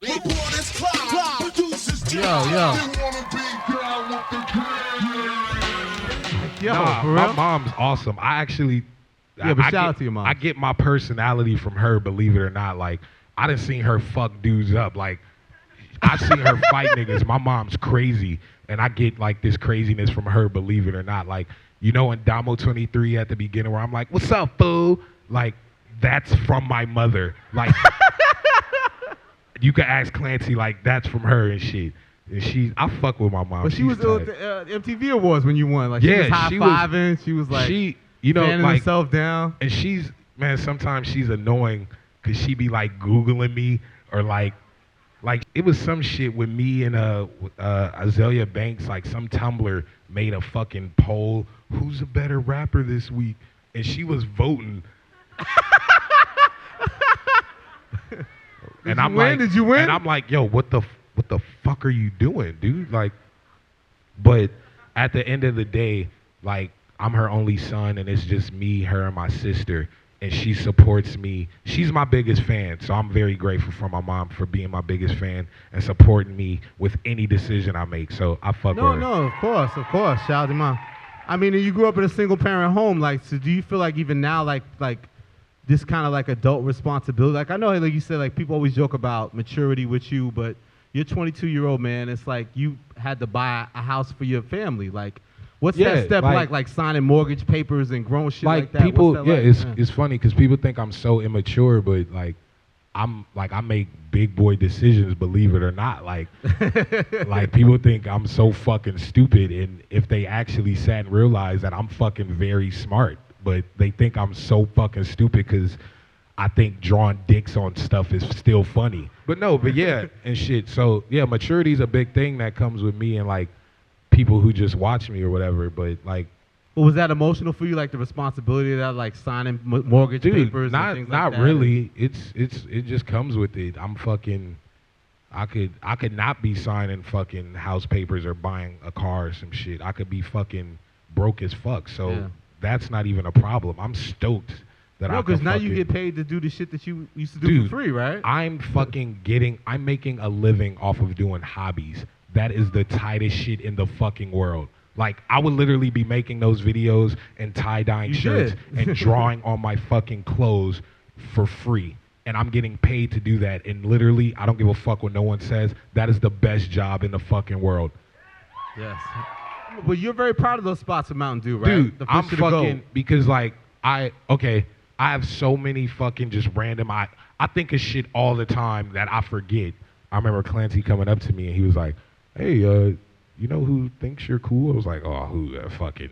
Yo, Nah, for real? my mom's awesome. I actually, Yeah, but shout out to your mom. I get my personality from her, believe it or not. Like, I done seen her fuck dudes up. Like, I seen her fight niggas. My mom's crazy, and I get like this craziness from her, believe it or not. Like, you know, in Damo 23 at the beginning where I'm like, "What's up, fool?" Like, that's from my mother. Like, you can ask Clancy, like, that's from her and shit. And I fuck with my mom. But she was at the MTV Awards when you won. Like, she was high-fiving. She was like, you know, fanning like, herself down. And she's, man, sometimes she's annoying because she be like Googling me or like it was some shit with me and Azalea Banks, like some Tumblr made a fucking poll, who's a better rapper this week? And she was voting. Did you win? And I'm like, yo, what the fuck are you doing, dude? Like, but at the end of the day, like, I'm her only son, and it's just me, her, and my sister, and she supports me. She's my biggest fan, so I'm very grateful for my mom for being my biggest fan and supporting me with any decision I make. So I fuck with her. No, of course. Shout out to mom. I mean, you grew up in a single-parent home. Like, so do you feel like even now, like this kind of like adult responsibility? Like, I know, like you said, like people always joke about maturity with you, but you're a 22-year-old man. It's like you had to buy a house for your family. Like, what's that step like? Like signing mortgage papers and growing shit like that? People, What's that like? It's funny because people think I'm so immature, but like I make big boy decisions, believe it or not. Like, like people think I'm so fucking stupid, and if they actually sat and realized that I'm fucking very smart, but they think I'm so fucking stupid because I think drawing dicks on stuff is still funny. But no, but yeah, and shit. So yeah, maturity is a big thing that comes with me and like people who just watch me or whatever. But like, well, was that emotional for you, like the responsibility of that, like signing mortgage papers and things like that? Not really. It just comes with it. I'm fucking. I could not be signing fucking house papers or buying a car or some shit. I could be fucking broke as fuck. So that's not even a problem. I'm stoked that I. No, because now you get paid to do the shit that you used to do for free, right? I'm making a living off of doing hobbies. That is the tightest shit in the fucking world. Like, I would literally be making those videos and tie-dyeing shirts and drawing on my fucking clothes for free. And I'm getting paid to do that. And literally, I don't give a fuck what no one says. That is the best job in the fucking world. Yes. But you're very proud of those spots at Mountain Dew, right? Dude, I'm fucking, because like, I have so many fucking just random, I think of shit all the time that I forget. I remember Clancy coming up to me and he was like, hey, you know who thinks you're cool? I was like, oh, who? Fucking.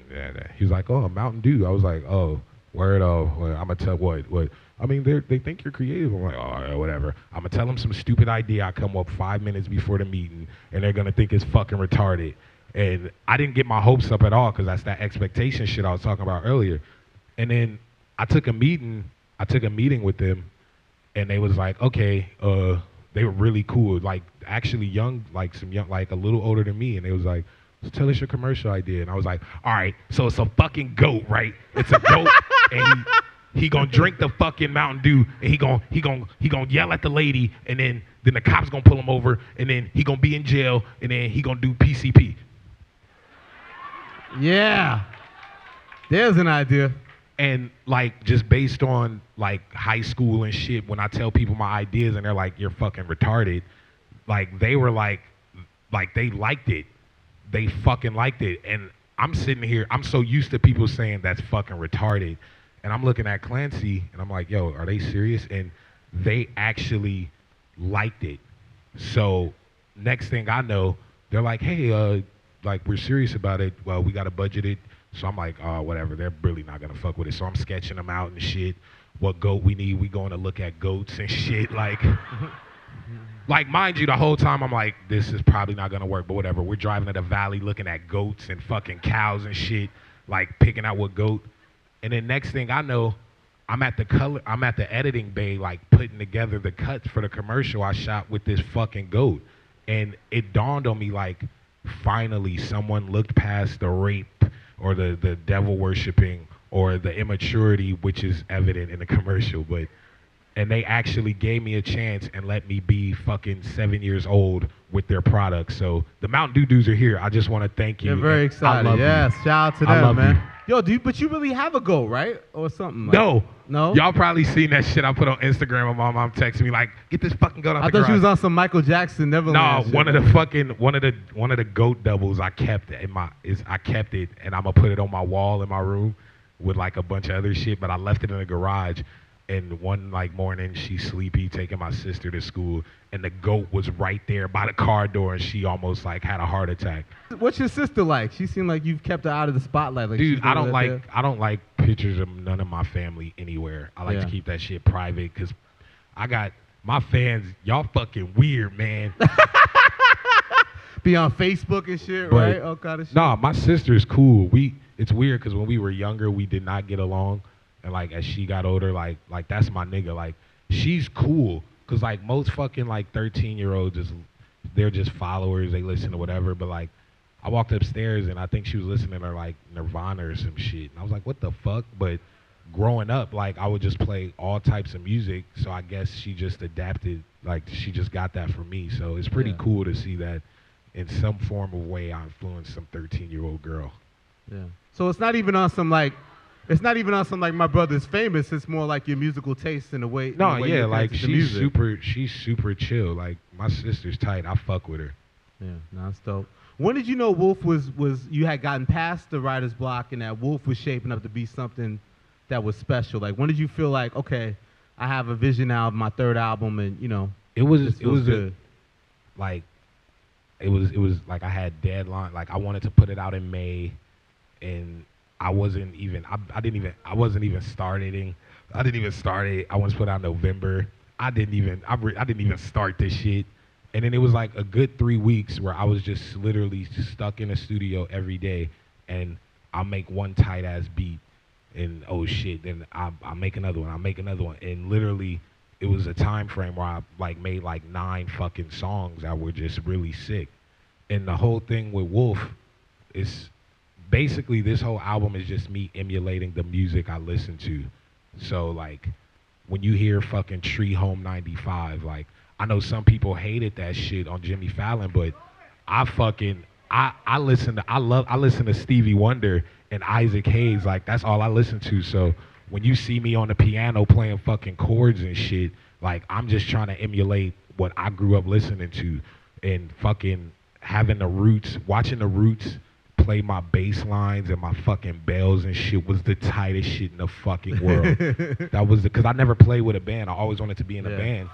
He was like, oh, Mountain Dew. I was like, oh, word. Oh, well, I'm gonna tell what. I mean, they think you're creative. I'm like, oh, whatever. I'm gonna tell them some stupid idea. I come up 5 minutes before the meeting, and they're gonna think it's fucking retarded. And I didn't get my hopes up at all because that's that expectation shit I was talking about earlier. And then I took a meeting with them, and they was like, okay, they were really cool, like actually young, like some young, like a little older than me, and they was like, so tell us your commercial idea. And I was like, all right, so it's a fucking goat, right? It's a goat, and he gonna drink the fucking Mountain Dew, and he gonna yell at the lady, and then the cops gonna pull him over, and then he gonna be in jail, and then he gonna do PCP. Yeah, there's an idea. And like, just based on like high school and shit, when I tell people my ideas and they're like, you're fucking retarded, like they were like they liked it. They fucking liked it. And I'm sitting here, I'm so used to people saying that's fucking retarded. And I'm looking at Clancy and I'm like, yo, are they serious? And they actually liked it. So next thing I know, they're like, hey, like we're serious about it. Well, we got to budget it. So I'm like, oh, whatever. They're really not gonna fuck with it. So I'm sketching them out and shit. What goat we need? We going to look at goats and shit. Like, like mind you, the whole time I'm like, this is probably not gonna work. But whatever. We're driving to the valley, looking at goats and fucking cows and shit. Like picking out what goat. And then next thing I know, I'm at the editing bay, like putting together the cuts for the commercial I shot with this fucking goat. And it dawned on me, like, finally someone looked past the rape or the devil worshipping or the immaturity, which is evident in the commercial. But and they actually gave me a chance and let me be fucking 7 years old with their products. So the Mountain Dew dudes are here. I just want to thank you. They're very and excited. I love Yes, you. shout out to I them, love man. you. Yo, but you really have a goat, right? Or something? No. No? Y'all probably seen that shit I put on Instagram and my mom texted me like, get this fucking goat out I the thought she garage. was on some Michael Jackson Neverland. No, shit. one of the goat doubles I kept I kept it and I'm gonna put it on my wall in my room with like a bunch of other shit, but I left it in the garage. And one like morning, she's sleepy, taking my sister to school, and the goat was right there by the car door, and she almost like had a heart attack. What's your sister like? She seemed like you've kept her out of the spotlight. Like Dude, she's I never don't there. like I don't like pictures of none of my family anywhere. I like Yeah. to keep that shit private because I got my fans. Y'all fucking weird, man. Be on Facebook and shit, But- right? All kind of shit. Nah, my sister's cool. It's weird because when we were younger, we did not get along, and like as she got older, like that's my nigga. Like she's cool because like most fucking like 13-year-olds they're just followers. They listen to whatever. But like I walked upstairs and I think she was listening to like Nirvana or some shit, and I was like, what the fuck? But growing up, like I would just play all types of music, so I guess she just adapted. Like she just got that from me. So it's pretty Yeah. cool to see that in some form of way I influenced some 13-year-old girl. Yeah. So it's not even on some like my brother's famous. It's more like your musical taste in the way. No, the way yeah, you're like connected to music. she's super chill. Like my sister's tight. I fuck with her. Yeah, no, that's dope. When did you know Wolf was you had gotten past the writer's block and that Wolf was shaping up to be something that was special? Like when did you feel like, okay, I have a vision now of my third album and It was this it was feels good. like it was like I had deadline. Like I wanted to put it out in May, and I wasn't even starting. I didn't even start it. I wanted to put it out in November. I didn't even start this shit. And then it was like a good 3 weeks where I was just literally stuck in a studio every day, and I'll make one tight ass beat, and oh shit, then I make another one. I make another one, and literally it was a time frame where I like made like 9 fucking songs that were just really sick. And the whole thing with Wolf is basically this whole album is just me emulating the music I listen to. So like when you hear fucking Tree Home 95, like I know some people hated that shit on Jimmy Fallon, but I listen to Stevie Wonder and Isaac Hayes. Like that's all I listen to. So when you see me on the piano playing fucking chords and shit, like I'm just trying to emulate what I grew up listening to, and fucking having the Roots, watching the Roots play my bass lines and my fucking bells and shit was the tightest shit in the fucking world. That was because I never played with a band. I always wanted to be in a Yeah. band.